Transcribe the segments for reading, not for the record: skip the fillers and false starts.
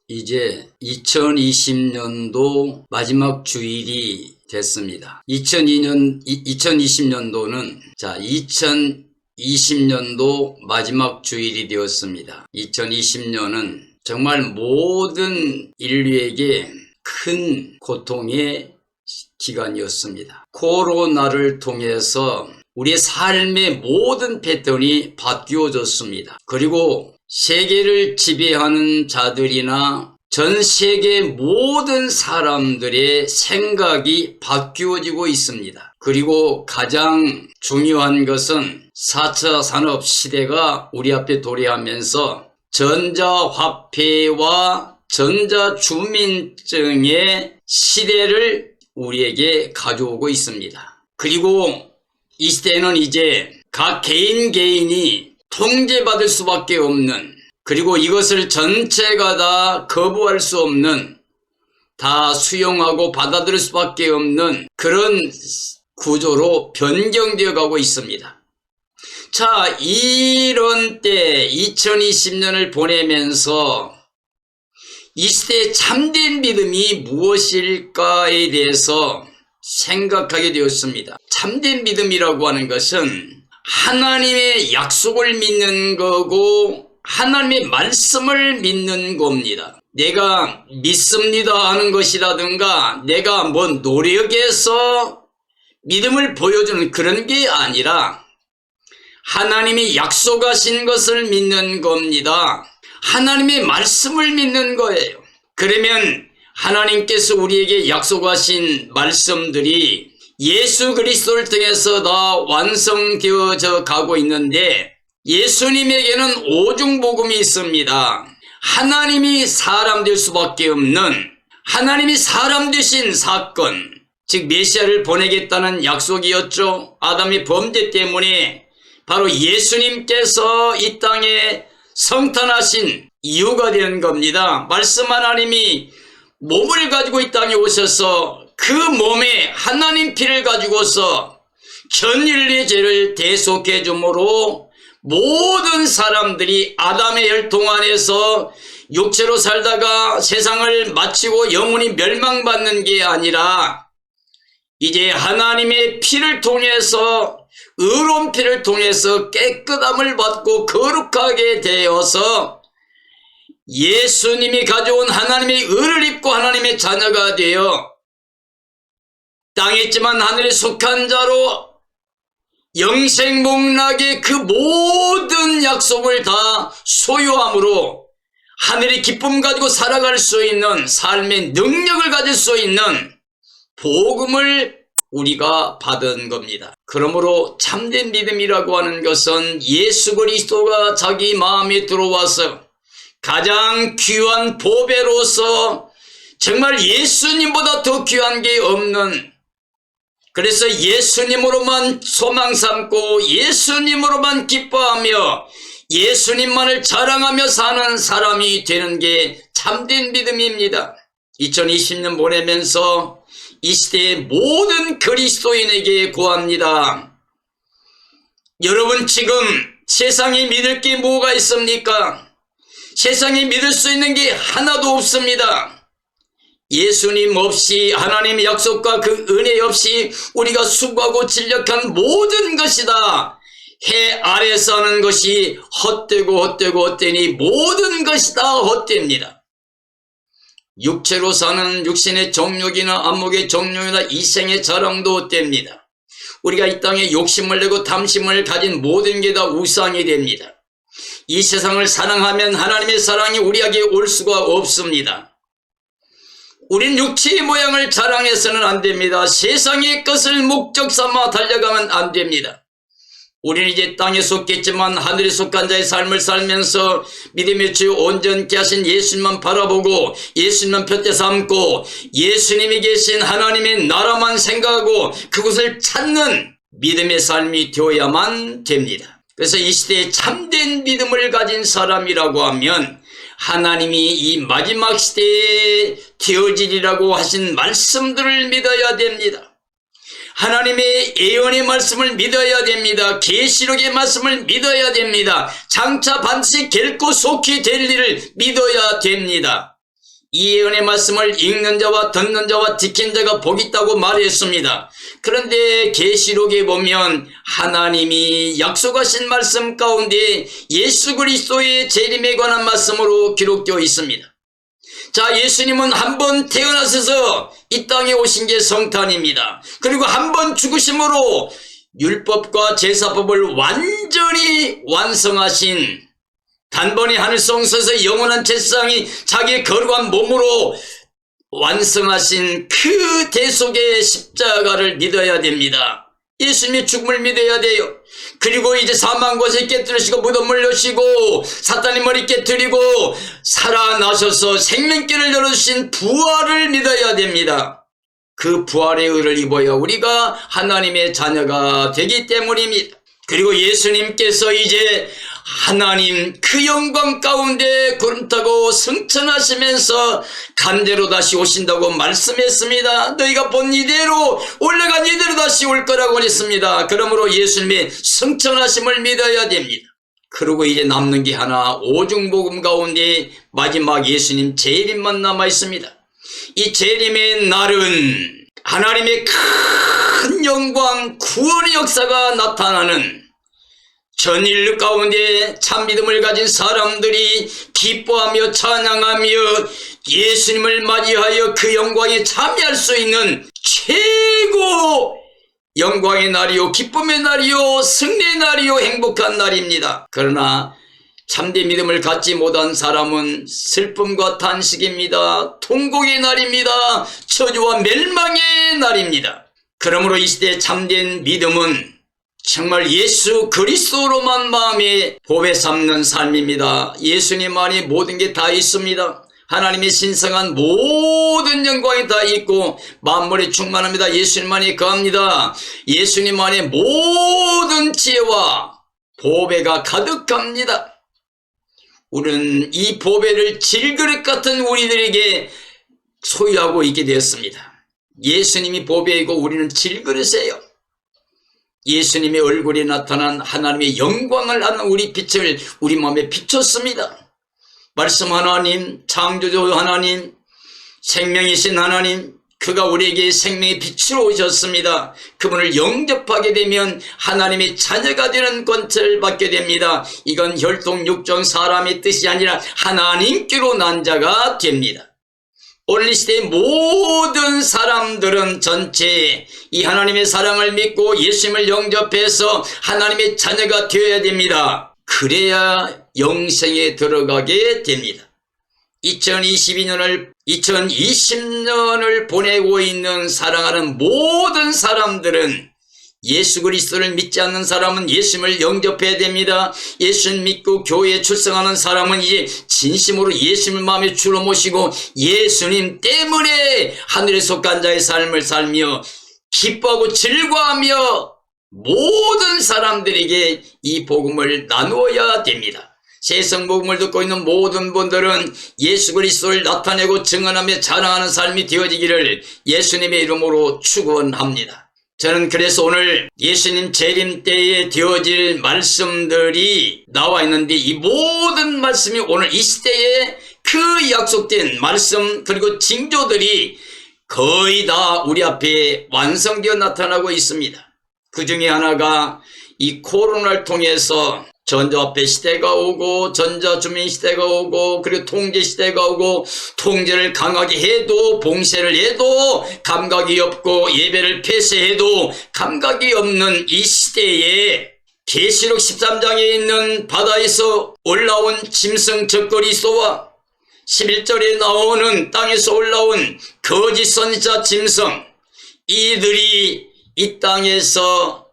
이제 2020년도 마지막 주일이 됐습니다. 2020년도는 2020년도 마지막 주일이 되었습니다. 2020년은 정말 모든 인류에게 큰 고통의 기간이었습니다. 코로나를 통해서 우리의 삶의 모든 패턴이 바뀌어졌습니다. 그리고 세계를 지배하는 자들이나 전 세계 모든 사람들의 생각이 바뀌어지고 있습니다. 그리고 가장 중요한 것은 4차 산업 시대가 우리 앞에 도래하면서 전자화폐와 전자주민증의 시대를 우리에게 가져오고 있습니다. 그리고 이 시대는 이제 각 개인이 통제받을 수밖에 없는, 그리고 이것을 전체가 다 거부할 수 없는, 다 수용하고 받아들일 수밖에 없는 그런 구조로 변경되어 가고 있습니다. 자, 이런 때 2020년을 보내면서 이 시대의 참된 믿음이 무엇일까에 대해서 생각하게 되었습니다. 참된 믿음이라고 하는 것은 하나님의 약속을 믿는 거고 하나님의 말씀을 믿는 겁니다. 내가 믿습니다 하는 것이라든가 내가 뭐 노력해서 믿음을 보여주는 그런 게 아니라 하나님이 약속하신 것을 믿는 겁니다. 하나님의 말씀을 믿는 거예요. 그러면 하나님께서 우리에게 약속하신 말씀들이 예수 그리스도를 통해서 다 완성되어져 가고 있는데, 예수님에게는 오중복음이 있습니다. 하나님이 사람 될 수밖에 없는, 하나님이 사람 되신 사건, 즉 메시아를 보내겠다는 약속이었죠. 아담의 범죄 때문에 바로 예수님께서 이 땅에 성탄하신 이유가 되는 겁니다. 말씀 하나님이 몸을 가지고 이 땅에 오셔서 그 몸에 하나님 피를 가지고서 전 인류의 죄를 대속해 주므로 모든 사람들이 아담의 혈통 안에서 육체로 살다가 세상을 마치고 영원히 멸망받는 게 아니라 이제 하나님의 피를 통해서, 의로운 피를 통해서 깨끗함을 받고 거룩하게 되어서 예수님이 가져온 하나님의 의를 입고 하나님의 자녀가 되어 땅에 있지만 하늘에 속한 자로 영생복락의 그 모든 약속을 다 소유함으로 하늘의 기쁨 가지고 살아갈 수 있는, 삶의 능력을 가질 수 있는 복음을 우리가 받은 겁니다. 그러므로 참된 믿음이라고 하는 것은 예수 그리스도가 자기 마음에 들어와서 가장 귀한 보배로서 정말 예수님보다 더 귀한 게 없는, 그래서 예수님으로만 소망 삼고 예수님으로만 기뻐하며 예수님만을 자랑하며 사는 사람이 되는 게 참된 믿음입니다. 2020년 보내면서 이 시대의 모든 그리스도인에게 구합니다. 여러분, 지금 세상에 믿을 게 뭐가 있습니까? 세상에 믿을 수 있는 게 하나도 없습니다. 예수님 없이, 하나님의 약속과 그 은혜 없이 우리가 수고하고 진력한 모든 것이 다 해 아래서 하는 것이 헛되니 모든 것이 다 헛됩니다. 육체로 사는 육신의 정욕이나 안목의 정욕이나 이생의 자랑도 헛됩니다. 우리가 이 땅에 욕심을 내고 탐심을 가진 모든 게 다 우상이 됩니다. 이 세상을 사랑하면 하나님의 사랑이 우리에게 올 수가 없습니다. 우린 육체의 모양을 자랑해서는 안 됩니다. 세상의 것을 목적 삼아 달려가면 안 됩니다. 우리는 이제 땅에 속겠지만 하늘에 속한 자의 삶을 살면서 믿음의 주 온전케 하신 예수님만 바라보고 예수님만 표대 삼고 예수님이 계신 하나님의 나라만 생각하고 그곳을 찾는 믿음의 삶이 되어야만 됩니다. 그래서 이 시대에 참된 믿음을 가진 사람이라고 하면 하나님이 이 마지막 시대에 되어지리라고 하신 말씀들을 믿어야 됩니다. 하나님의 예언의 말씀을 믿어야 됩니다. 계시록의 말씀을 믿어야 됩니다. 장차 반드시 결코 속히 될 일을 믿어야 됩니다. 이 예언의 말씀을 읽는 자와 듣는 자와 지킨 자가 복이 있다고 말했습니다. 그런데 계시록에 보면 하나님이 약속하신 말씀 가운데 예수 그리스도의 재림에 관한 말씀으로 기록되어 있습니다. 자, 예수님은 한 번 태어나셔서 이 땅에 오신 게 성탄입니다. 그리고 한 번 죽으심으로 율법과 제사법을 완전히 완성하신, 단번에 하늘성소에서 영원한 제사장이 자기의 거룩한 몸으로 완성하신 그 대속의 십자가를 믿어야 됩니다. 예수님의 죽음을 믿어야 돼요. 그리고 이제 사망 곳에 깨뜨리시고 무덤을 여시고 사탄의 머리 깨뜨리고 살아나셔서 생명길을 열어주신 부활을 믿어야 됩니다. 그 부활의 의를 입어야 우리가 하나님의 자녀가 되기 때문입니다. 그리고 예수님께서 이제 하나님 그 영광 가운데 구름 타고 승천하시면서 간대로 다시 오신다고 말씀했습니다. 너희가 본 이대로 올라간 이대로 다시 올 거라고 했습니다. 그러므로 예수님의 승천하심을 믿어야 됩니다. 그리고 이제 남는 게 하나, 오중복음 가운데 마지막 예수님 재림만 남아 있습니다. 이 재림의 날은 하나님의 큰 영광, 구원의 역사가 나타나는 전 인류 가운데 참 믿음을 가진 사람들이 기뻐하며 찬양하며 예수님을 맞이하여 그 영광에 참여할 수 있는 최고 영광의 날이요, 기쁨의 날이요, 승리의 날이요, 행복한 날입니다. 그러나 참된 믿음을 갖지 못한 사람은 슬픔과 탄식입니다. 통곡의 날입니다. 저주와 멸망의 날입니다. 그러므로 이 시대의 참된 믿음은 정말 예수 그리스도로만 마음에 보배 삼는 삶입니다. 예수님 안에 모든 게 다 있습니다. 하나님의 신성한 모든 영광이 다 있고 만물이 충만합니다. 예수님 안에 거합니다. 예수님 안에 모든 지혜와 보배가 가득합니다. 우리는 이 보배를 질그릇 같은 우리들에게 소유하고 있게 되었습니다. 예수님이 보배이고 우리는 질그릇이에요. 예수님의 얼굴에 나타난 하나님의 영광을 아는 우리 빛을 우리 마음에 비췄습니다. 말씀 하나님, 창조주 하나님, 생명이신 하나님, 그가 우리에게 생명의 빛으로 오셨습니다. 그분을 영접하게 되면 하나님의 자녀가 되는 권세를 받게 됩니다. 이건 혈통 육정 사람의 뜻이 아니라 하나님께로 난 자가 됩니다. 오늘 이 시대의 모든 사람들은 전체 이 하나님의 사랑을 믿고 예수님을 영접해서 하나님의 자녀가 되어야 됩니다. 그래야 영생에 들어가게 됩니다. 2020년을 보내고 있는 사랑하는 모든 사람들은 예수 그리스도를 믿지 않는 사람은 예수님을 영접해야 됩니다. 예수님 믿고 교회에 출석하는 사람은 이제 진심으로 예수님을 마음에 주로 모시고 예수님 때문에 하늘에 속한 자의 삶을 살며 기뻐하고 즐거워하며 모든 사람들에게 이 복음을 나누어야 됩니다. 세상 복음을 듣고 있는 모든 분들은 예수 그리스도를 나타내고 증언하며 자랑하는 삶이 되어지기를 예수님의 이름으로 축원합니다. 저는 그래서 오늘 예수님 재림 때에 되어질 말씀들이 나와 있는데 이 모든 말씀이 오늘 이 시대에 그 약속된 말씀 그리고 징조들이 거의 다 우리 앞에 완성되어 나타나고 있습니다. 그 중에 하나가 이 코로나를 통해서 전자화폐 시대가 오고 전자주민 시대가 오고 그리고 통제 시대가 오고 통제를 강하게 해도 봉쇄를 해도 감각이 없고 예배를 폐쇄해도 감각이 없는 이 시대에 계시록 13장에 있는 바다에서 올라온 짐승 적그리스도와 11절에 나오는 땅에서 올라온 거짓 선지자 짐승, 이들이 이 땅에서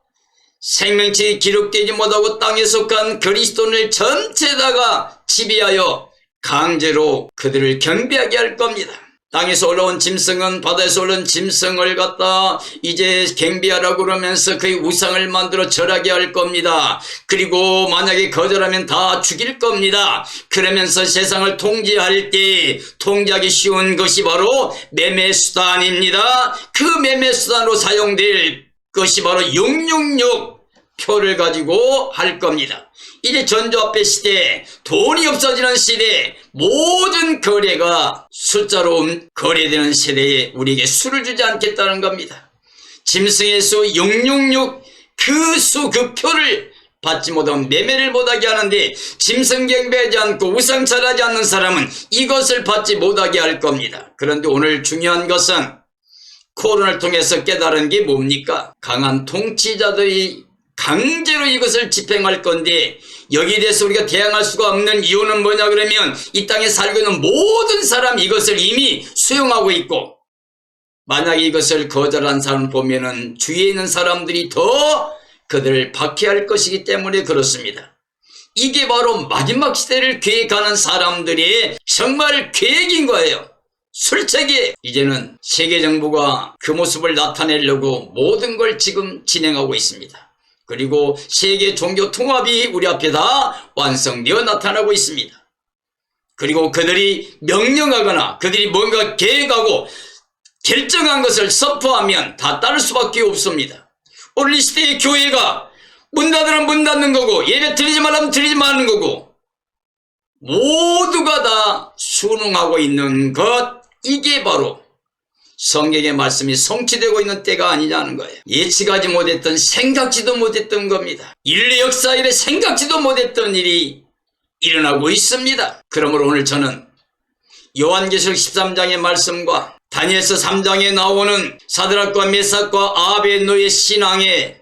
생명책이 기록되지 못하고 땅에 속한 그리스도인을 전체다가 지배하여 강제로 그들을 경배하게 할 겁니다. 땅에서 올라온 짐승은 바다에서 올라온 짐승을 갖다 이제 경배하라고 그러면서 그의 우상을 만들어 절하게 할 겁니다. 그리고 만약에 거절하면 다 죽일 겁니다. 그러면서 세상을 통제할 때 통제하기 쉬운 것이 바로 매매수단입니다. 그 매매수단으로 사용될 것이 바로 666 표를 가지고 할 겁니다. 이제 전두합배 시대, 돈이 없어지는 시대, 모든 거래가 숫자로 거래되는 세대에 우리에게 수를 주지 않겠다는 겁니다. 짐승의 수 666, 그 수, 그 표를 받지 못하면 매매를 못하게 하는데, 짐승 경배하지 않고 우상 절하지 않는 사람은 이것을 받지 못하게 할 겁니다. 그런데 오늘 중요한 것은 코로나를 통해서 깨달은 게 뭡니까? 강한 통치자들이 강제로 이것을 집행할 건데, 여기에 대해서 우리가 대항할 수가 없는 이유는 뭐냐 그러면, 이 땅에 살고 있는 모든 사람이 이것을 이미 수용하고 있고, 만약에 이것을 거절한 사람을 보면은 주위에 있는 사람들이 더 그들을 박해할 것이기 때문에 그렇습니다. 이게 바로 마지막 시대를 계획하는 사람들의 정말 계획인 거예요. 술책이. 이제는 세계 정부가 그 모습을 나타내려고 모든 걸 지금 진행하고 있습니다. 그리고 세계 종교 통합이 우리 앞에 다 완성되어 나타나고 있습니다. 그리고 그들이 명령하거나 그들이 뭔가 계획하고 결정한 것을 선포하면 다 따를 수밖에 없습니다. 오늘 이 시대의 교회가 문 닫으면 문 닫는 거고, 예배 드리지 말라면 드리지 말는 거고, 모두가 다 순응하고 있는 것, 이게 바로 성경의 말씀이 성취되고 있는 때가 아니냐는 거예요. 예측하지 못했던, 생각지도 못했던 겁니다. 인류 역사 이래 생각지도 못했던 일이 일어나고 있습니다. 그러므로 오늘 저는 요한계시록 13장의 말씀과 다니엘서 3장에 나오는 사드락과 메삭과 아벳노의 신앙의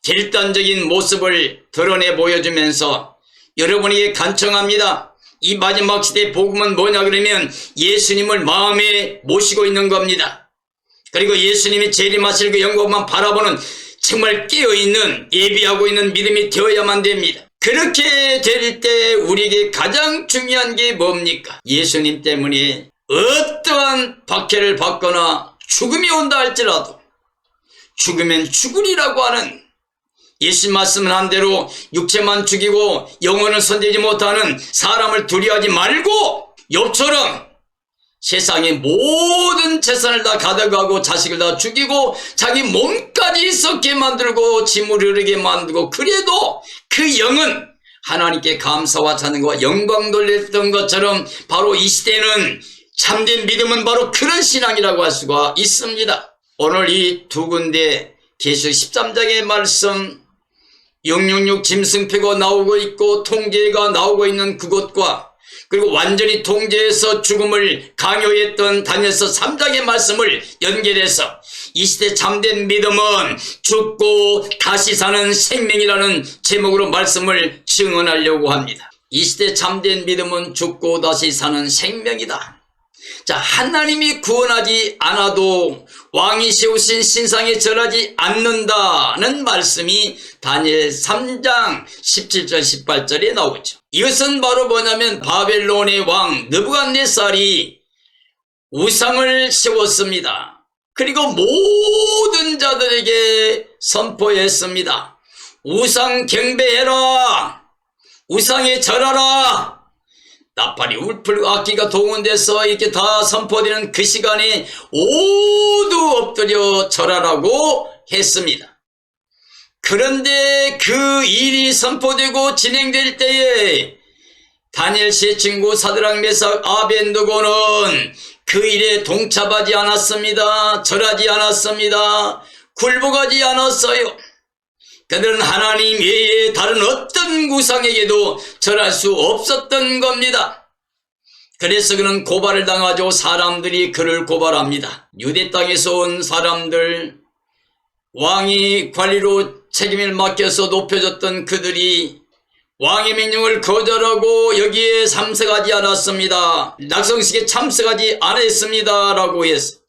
결단적인 모습을 드러내 보여주면서 여러분에게 간청합니다. 이 마지막 시대의 복음은 뭐냐 그러면 예수님을 마음에 모시고 있는 겁니다. 그리고 예수님이 재림하실 그 영광만 바라보는 정말 깨어있는, 예비하고 있는 믿음이 되어야만 됩니다. 그렇게 될 때 우리에게 가장 중요한 게 뭡니까? 예수님 때문에 어떠한 박해를 받거나 죽음이 온다 할지라도 죽으면 죽으리라고 하는 예수님 말씀을 한 대로 육체만 죽이고 영혼을 손대지 못하는 사람을 두려워하지 말고, 욥처럼 세상의 모든 재산을 다 가져가고 자식을 다 죽이고 자기 몸까지 썩게 만들고 짐을 흐르게 만들고, 그래도 그 영은 하나님께 감사와 찬양과 영광 돌렸던 것처럼 바로 이 시대는 참된 믿음은 바로 그런 신앙이라고 할 수가 있습니다. 오늘 이 두 군데 계시록 13장의 말씀, 666 짐승표가 나오고 있고 통제가 나오고 있는 그곳과, 그리고 완전히 통제해서 죽음을 강요했던 다니엘서 3장의 말씀을 연결해서 이 시대 참된 믿음은 죽고 다시 사는 생명이라는 제목으로 말씀을 증언하려고 합니다. 이 시대 참된 믿음은 죽고 다시 사는 생명이다. 자, 하나님이 구원하지 않아도 왕이 세우신 신상에 절하지 않는다는 말씀이 다니엘 3장 17절 18절에 나오죠. 이것은 바로 뭐냐면 바벨론의 왕 느부갓네살이 우상을 세웠습니다. 그리고 모든 자들에게 선포했습니다. 우상 경배해라, 우상에 절하라. 나팔이 울풀 악기가 동원돼서 이렇게 다 선포되는 그 시간에 모두 엎드려 절하라고 했습니다. 그런데 그 일이 선포되고 진행될 때에 다니엘 세 친구 사드락 메삭 아벳느고는 그 일에 동참하지 않았습니다. 절하지 않았습니다. 굴복하지 않았어요. 그들은 하나님 외에 다른 어떤 우상에게도 절할 수 없었던 겁니다. 그래서 그는 고발을 당하죠. 사람들이 그를 고발합니다. 유대 땅에서 온 사람들, 왕이 관리로 책임을 맡겨서 높여줬던 그들이 왕의 명령을 거절하고 여기에 참석하지 않았습니다. 낙성식에 참석하지 않았습니다 라고 했어.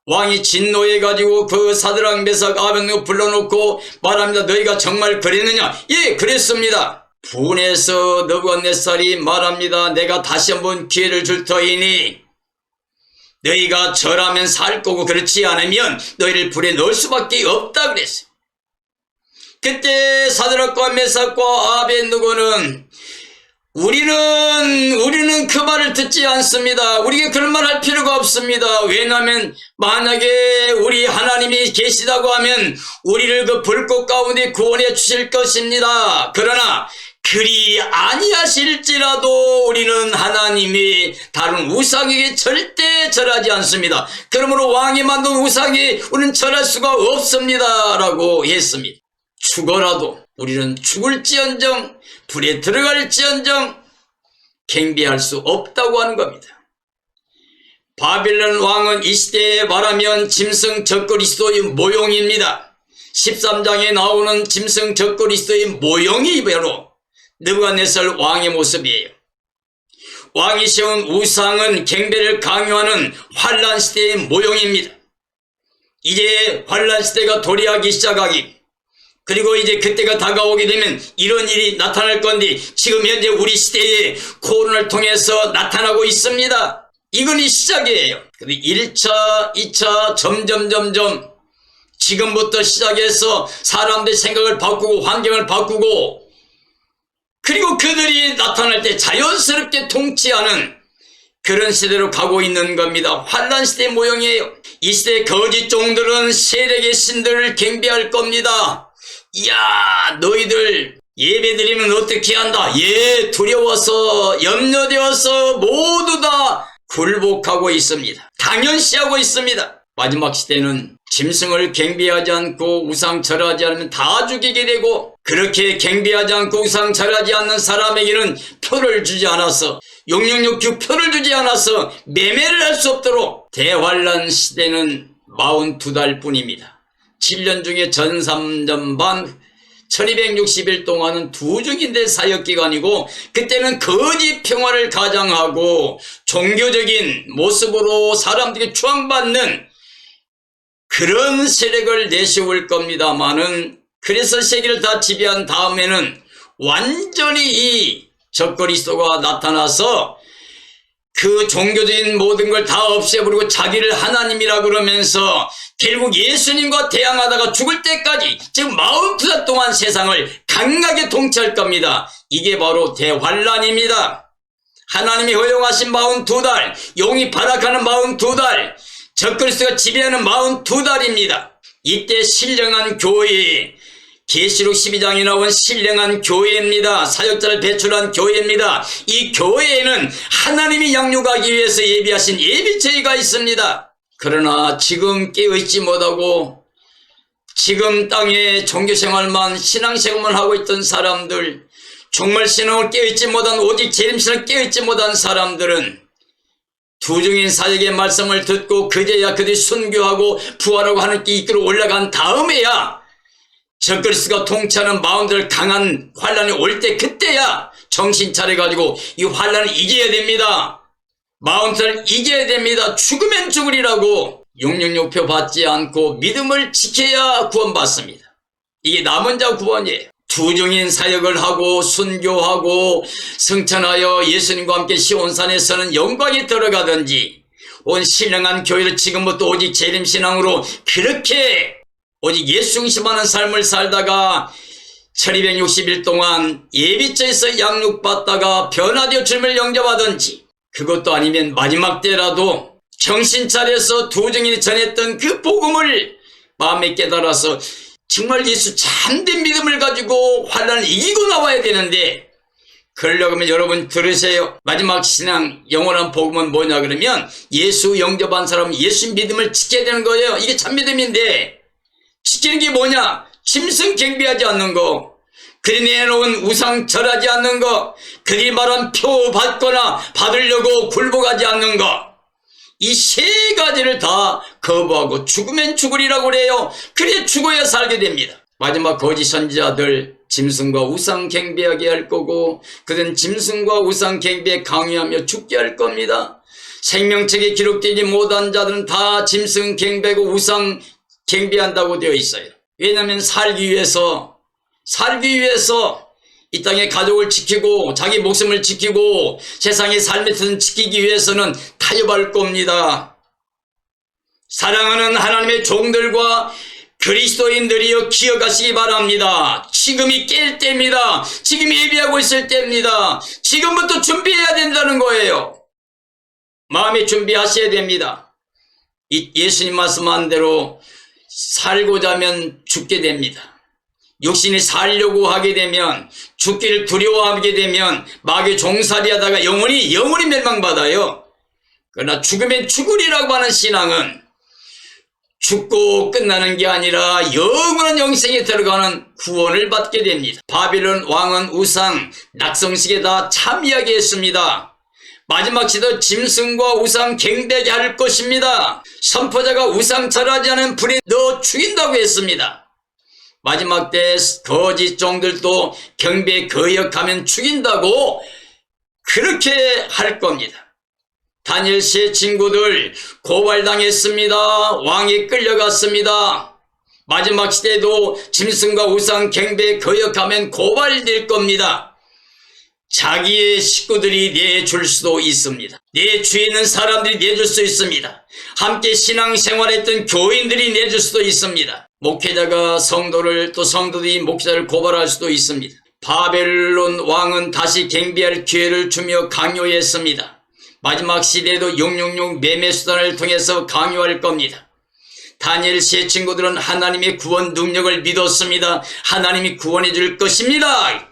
왕이 진노해가지고 그 사드락 메삭 아벳느고 불러놓고 말합니다. 너희가 정말 그랬느냐? 예, 그랬습니다. 분해서 느부갓네살이 말합니다. 내가 다시 한번 기회를 줄 터이니 너희가 절하면 살 거고 그렇지 않으면 너희를 불에 넣을 수밖에 없다 그랬어요. 그때 사드락과 메삭과 아벳느고는 우리는 그 말을 듣지 않습니다. 우리가 그런 말 할 필요가 없습니다. 왜냐하면 만약에 우리 하나님이 계시다고 하면 우리를 그 불꽃 가운데 구원해 주실 것입니다. 그러나 그리 아니하실지라도 우리는 하나님이 다른 우상에게 절대 절하지 않습니다. 그러므로 왕이 만든 우상에 우리는 절할 수가 없습니다 라고 했습니다. 죽어라도 우리는 죽을지언정 불에 들어갈지언정 경배할 수 없다고 하는 겁니다. 바벨론 왕은 이 시대에 말하면 짐승 적그리스도의 모형입니다. 13장에 나오는 짐승 적그리스도의 모형이 바로 느부갓네살 왕의 모습이에요. 왕이 세운 우상은 경배를 강요하는 환란 시대의 모형입니다. 이제 환란 시대가 도래하기 시작하기, 그리고 이제 그때가 다가오게 되면 이런 일이 나타날 건데 지금 현재 우리 시대에 코로나를 통해서 나타나고 있습니다. 이건 이 시작이에요. 1차, 2차 점점 지금부터 시작해서 사람들의 생각을 바꾸고 환경을 바꾸고, 그리고 그들이 나타날 때 자연스럽게 통치하는 그런 시대로 가고 있는 겁니다. 환란 시대의 모형이에요. 이 시대의 거짓 종들은 세력의 신들을 경배할 겁니다. 이야, 너희들 예배드리면 어떻게 한다? 예, 두려워서 염려되어서 모두 다 굴복하고 있습니다. 당연시하고 있습니다. 마지막 시대는 짐승을 경배하지 않고 우상 절하지 않으면 다 죽이게 되고, 그렇게 경배하지 않고 우상 절하지 않는 사람에게는 표를 주지 않아서 666 표를 주지 않아서 매매를 할 수 없도록 대환란 시대는 42달 뿐입니다. 7년 중에 전 3년 반 1260일 동안은 두중인대 사역기간이고, 그때는 거짓 평화를 가장하고 종교적인 모습으로 사람들이 추앙받는 그런 세력을 내세울 겁니다마는, 그래서 세계를 다 지배한 다음에는 완전히 이 적그리스도가 나타나서 그 종교적인 모든 걸 다 없애버리고 자기를 하나님이라 그러면서 결국 예수님과 대항하다가 죽을 때까지, 지금 42달 동안 세상을 강하게 통치할 겁니다. 이게 바로 대환란입니다. 하나님이 허용하신 42달, 용이 발악하는 42달, 적그리스도가 지배하는 42달입니다. 이때 신령한 교회, 계시록 12장에 나온 신령한 교회입니다. 사역자를 배출한 교회입니다. 이 교회에는 하나님이 양육하기 위해서 예비하신 예비처가 있습니다. 그러나 지금 깨어있지 못하고 지금 땅에 종교생활만, 신앙생활만 하고 있던 사람들, 정말 신앙을 깨어있지 못한, 오직 재림신을 깨어있지 못한 사람들은 두중인 사역의 말씀을 듣고 그제야 그들이 순교하고 부활하고 하나님께 이끌어 올라간 다음에야 적그리스도가 통치하는 마음들 강한 환란이 올 때, 그때야 정신 차려가지고 이 환란을 이겨야 됩니다. 마음을 이겨야 됩니다. 죽으면 죽으리라고 666표 받지 않고 믿음을 지켜야 구원받습니다. 이게 남은 자 구원이에요. 두중인 사역을 하고 순교하고 승천하여 예수님과 함께 시온산에서는 영광에 들어가든지, 온 신령한 교회를 지금부터 오직 재림신앙으로 그렇게 오직 예수 중심하는 삶을 살다가 1260일 동안 예비처에서 양육받다가 변화되어 주님을 영접하든지, 그것도 아니면 마지막 때라도 정신 차려서 두중인이 전했던 그 복음을 마음에 깨달아서 정말 예수 참된 믿음을 가지고 환란을 이기고 나와야 되는데, 그러려고 하면 여러분 들으세요. 마지막 신앙 영원한 복음은 뭐냐 그러면 예수 영접한 사람은 예수 믿음을 지켜야 되는 거예요. 이게 참 믿음인데, 지키는 게 뭐냐? 짐승 경배하지 않는 거, 그리 내놓은 우상 절하지 않는 거, 그리 말한 표 받거나 받으려고 굴복하지 않는 거, 이 세 가지를 다 거부하고 죽으면 죽으리라고 그래요. 그래 죽어야 살게 됩니다. 마지막 거짓 선지자들 짐승과 우상 경배하게 할 거고, 그들은 짐승과 우상 경배에 강요하며 죽게 할 겁니다. 생명책에 기록되지 못한 자들은 다 짐승 경배고 우상 경배한다고 되어 있어요. 왜냐하면 살기 위해서 이 땅의 가족을 지키고 자기 목숨을 지키고 세상의 삶의 틀을 지키기 위해서는 타협할 겁니다. 사랑하는 하나님의 종들과 그리스도인들이여 기억하시기 바랍니다. 지금이 깰 때입니다. 지금 예비하고 있을 때입니다. 지금부터 준비해야 된다는 거예요. 마음에 준비하셔야 됩니다. 예수님 말씀한 대로 살고자 하면 죽게 됩니다. 육신이 살려고 하게 되면, 죽기를 두려워하게 되면 마귀의 종살이 하다가 영원히 멸망받아요. 그러나 죽으면 죽으리라고 하는 신앙은 죽고 끝나는 게 아니라 영원한 영생에 들어가는 구원을 받게 됩니다. 바벨론 왕은 우상, 낙성식에 다 참여하게 했습니다. 마지막 시대 짐승과 우상 경배하게 할 것입니다. 선포자가 우상 절하지 않은 불에 넣어 죽인다고 했습니다. 마지막 때 거짓 종들도 경배에 거역하면 죽인다고 그렇게 할 겁니다. 다니엘 세 친구들 고발당했습니다. 왕이 끌려갔습니다. 마지막 시대도 짐승과 우상 경배에 거역하면 고발될 겁니다. 자기의 식구들이 내줄 수도 있습니다. 내 주위에 있는 사람들이 내줄 수 있습니다. 함께 신앙생활했던 교인들이 내줄 수도 있습니다. 목회자가 성도를, 또 성도들이 목회자를 고발할 수도 있습니다. 바벨론 왕은 다시 경배할 기회를 주며 강요했습니다. 마지막 시대에도 666 매매수단을 통해서 강요할 겁니다. 다니엘 세 친구들은 하나님의 구원 능력을 믿었습니다. 하나님이 구원해 줄 것입니다.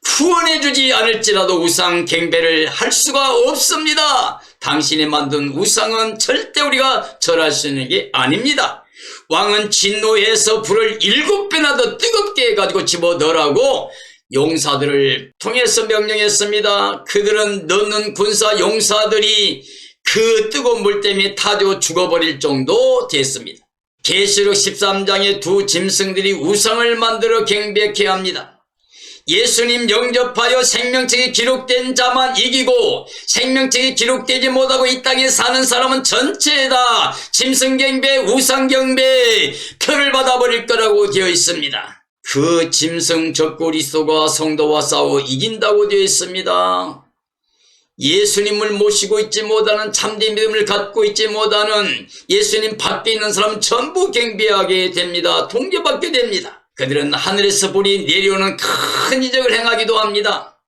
구원해 주지 않을지라도 우상 경배를 할 수가 없습니다. 당신이 만든 우상은 절대 우리가 절할 수 있는 게 아닙니다. 왕은 진노해서 불을 7배나 더 뜨겁게 해가지고 집어넣으라고 용사들을 통해서 명령했습니다. 그들은 넣는 군사 용사들이 그 뜨거운 물 때문에 타져 죽어버릴 정도 됐습니다. 계시록 13장의 두 짐승들이 우상을 만들어 경배케 합니다. 예수님 영접하여 생명책에 기록된 자만 이기고 생명책에 기록되지 못하고 이 땅에 사는 사람은 전체 다 짐승경배, 우상경배 표를 받아버릴 거라고 되어 있습니다. 그 짐승 적그리스도가 성도와 싸워 이긴다고 되어 있습니다. 예수님을 모시고 있지 못하는 참된 믿음을 갖고 있지 못하는 예수님 밖에 있는 사람은 전부 경배하게 됩니다. 통제받게 됩니다. 그들은 하늘에서 불이 내려오는 큰 이적을 행하기도 합니다.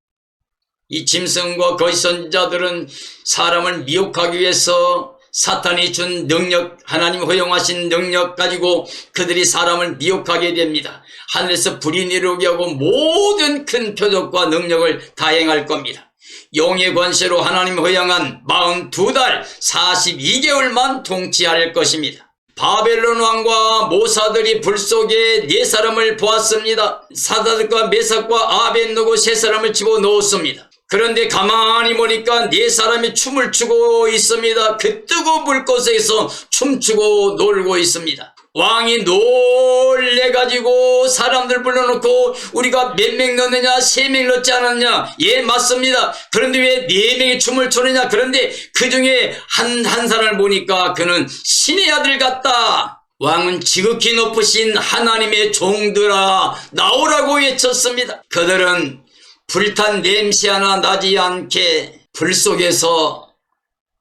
이 짐승과 거짓 선지자들은 사람을 미혹하기 위해서 사탄이 준 능력, 하나님 허용하신 능력 가지고 그들이 사람을 미혹하게 됩니다. 하늘에서 불이 내려오게 하고 모든 큰 표적과 능력을 다 행할 겁니다. 용의 권세로 하나님 허용한 42달 42개월만 통치할 것입니다. 바벨론 왕과 모사들이 불 속에 4사람을 보았습니다. 사다들과 메삭과 아벤노고 3사람을 집어넣었습니다. 그런데 가만히 보니까 4사람이 춤을 추고 있습니다. 그 뜨거운 불꽃에서 춤추고 놀고 있습니다. 왕이 놀래가지고 사람들 불러놓고 우리가 몇 명 넣느냐, 3명 넣지 않았냐? 예, 맞습니다. 그런데 왜 4명이 춤을 추느냐? 그런데 그 중에 한 사람을 보니까 그는 신의 아들 같다. 왕은 지극히 높으신 하나님의 종들아 나오라고 외쳤습니다. 그들은 불탄 냄새 하나 나지 않게 불 속에서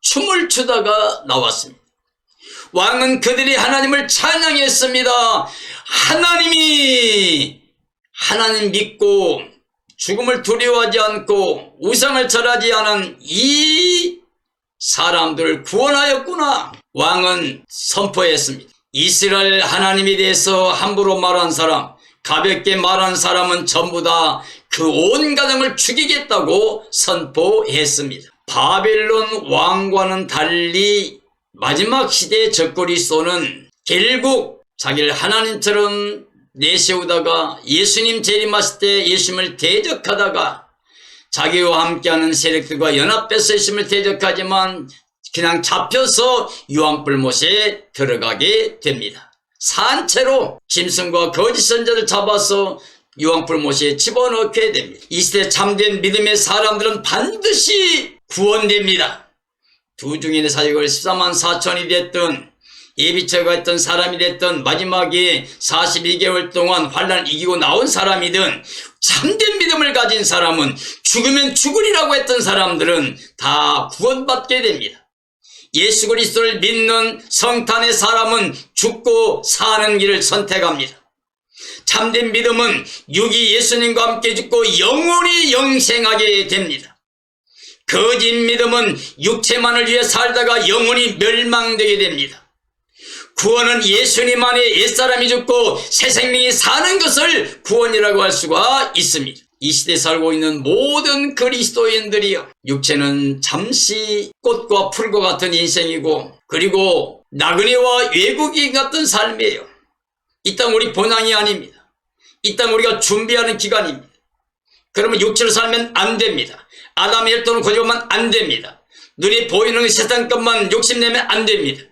춤을 추다가 나왔습니다. 왕은 그들이 하나님을 찬양했습니다. 하나님 믿고 죽음을 두려워하지 않고 우상을 절하지 않은 이 사람들을 구원하였구나. 왕은 선포했습니다. 이스라엘 하나님에 대해서 함부로 말한 사람, 가볍게 말한 사람은 전부 다 그 온 가정을 죽이겠다고 선포했습니다. 바벨론 왕과는 달리 마지막 시대의 적그리스도는 결국 자기를 하나님처럼 내세우다가 예수님 재림하실 때 예수님을 대적하다가 자기와 함께하는 세력들과 연합해서 예수님을 대적하지만 그냥 잡혀서 유황불못에 들어가게 됩니다. 산채로 짐승과 거짓 선지자를 잡아서 유황불못에 집어넣게 됩니다. 이 시대 참된 믿음의 사람들은 반드시 구원됩니다. 두 중인의 사역을 14만 4천이 됐든 예비처가 했던 사람이 됐든 마지막에 42개월 동안 환난을 이기고 나온 사람이든 참된 믿음을 가진 사람은 죽으면 죽으리라고 했던 사람들은 다 구원받게 됩니다. 예수 그리스도를 믿는 성탄의 사람은 죽고 사는 길을 선택합니다. 참된 믿음은 육이 예수님과 함께 죽고 영원히 영생하게 됩니다. 거짓 믿음은 육체만을 위해 살다가 영원히 멸망되게 됩니다. 구원은 예수님 안에 옛사람이 죽고 새 생명이 사는 것을 구원이라고 할 수가 있습니다. 이 시대에 살고 있는 모든 그리스도인들이요, 육체는 잠시 꽃과 풀과 같은 인생이고, 그리고 나그네와 외국인 같은 삶이에요. 이 땅 우리 본향이 아닙니다. 이 땅 우리가 준비하는 기간입니다. 그러면 육체로 살면 안 됩니다. 아담의 혈통을 고집하면 안 됩니다. 눈에 보이는 세상 것만 욕심내면 안 됩니다.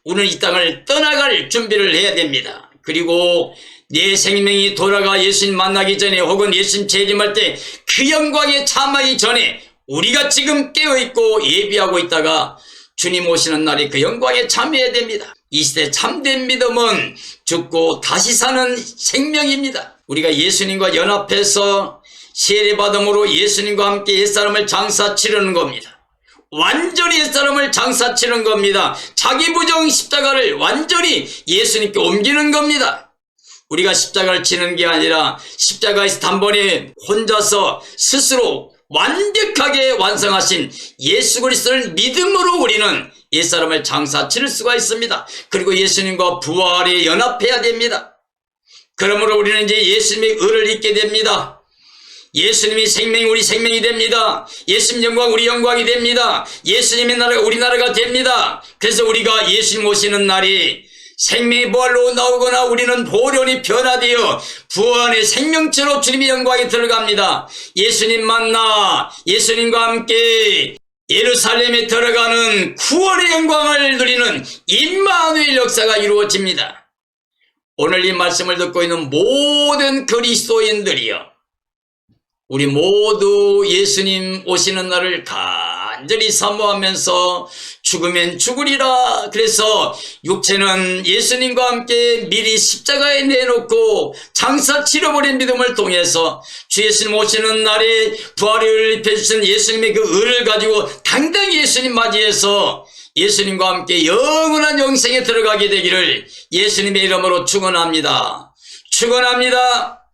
우리는 이 땅을 떠나갈 준비를 해야 됩니다. 그리고 내 생명이 돌아가 예수님 만나기 전에, 혹은 예수님 재림할 때 그 영광에 참하기 전에 우리가 지금 깨어있고 예비하고 있다가 주님 오시는 날에 그 영광에 참여해야 됩니다. 이 시대 참된 믿음은 죽고 다시 사는 생명입니다. 우리가 예수님과 연합해서 세례받음으로 예수님과 함께 옛사람을 장사 치르는 겁니다. 완전히 옛사람을 장사 치르는 겁니다. 자기 부정 십자가를 완전히 예수님께 옮기는 겁니다. 우리가 십자가를 치는 게 아니라 십자가에서 단번에 혼자서 스스로 완벽하게 완성하신 예수 그리스도를 믿음으로 우리는 옛사람을 장사 치를 수가 있습니다. 그리고 예수님과 부활에 연합해야 됩니다. 그러므로 우리는 이제 예수님의 의를 잊게 됩니다. 예수님이 생명이 우리 생명이 됩니다. 예수님 영광 우리 영광이 됩니다. 예수님의 나라가 우리 나라가 됩니다. 그래서 우리가 예수님 오시는 날이 생명의 부활로 나오거나 우리는 보련히 변화되어 부활의 생명체로 주님의 영광에 들어갑니다. 예수님 만나 예수님과 함께 예루살렘에 들어가는 구원의 영광을 누리는 임마누엘 역사가 이루어집니다. 오늘 이 말씀을 듣고 있는 모든 그리스도인들이여, 우리 모두 예수님 오시는 날을 간절히 사모하면서 죽으면 죽으리라. 그래서 육체는 예수님과 함께 미리 십자가에 내놓고 장사 치러버린 믿음을 통해서 주 예수님 오시는 날에 부활을 입혀주신 예수님의 그 의를 가지고 당당히 예수님 맞이해서 예수님과 함께 영원한 영생에 들어가게 되기를 예수님의 이름으로 축원합니다. 축원합니다.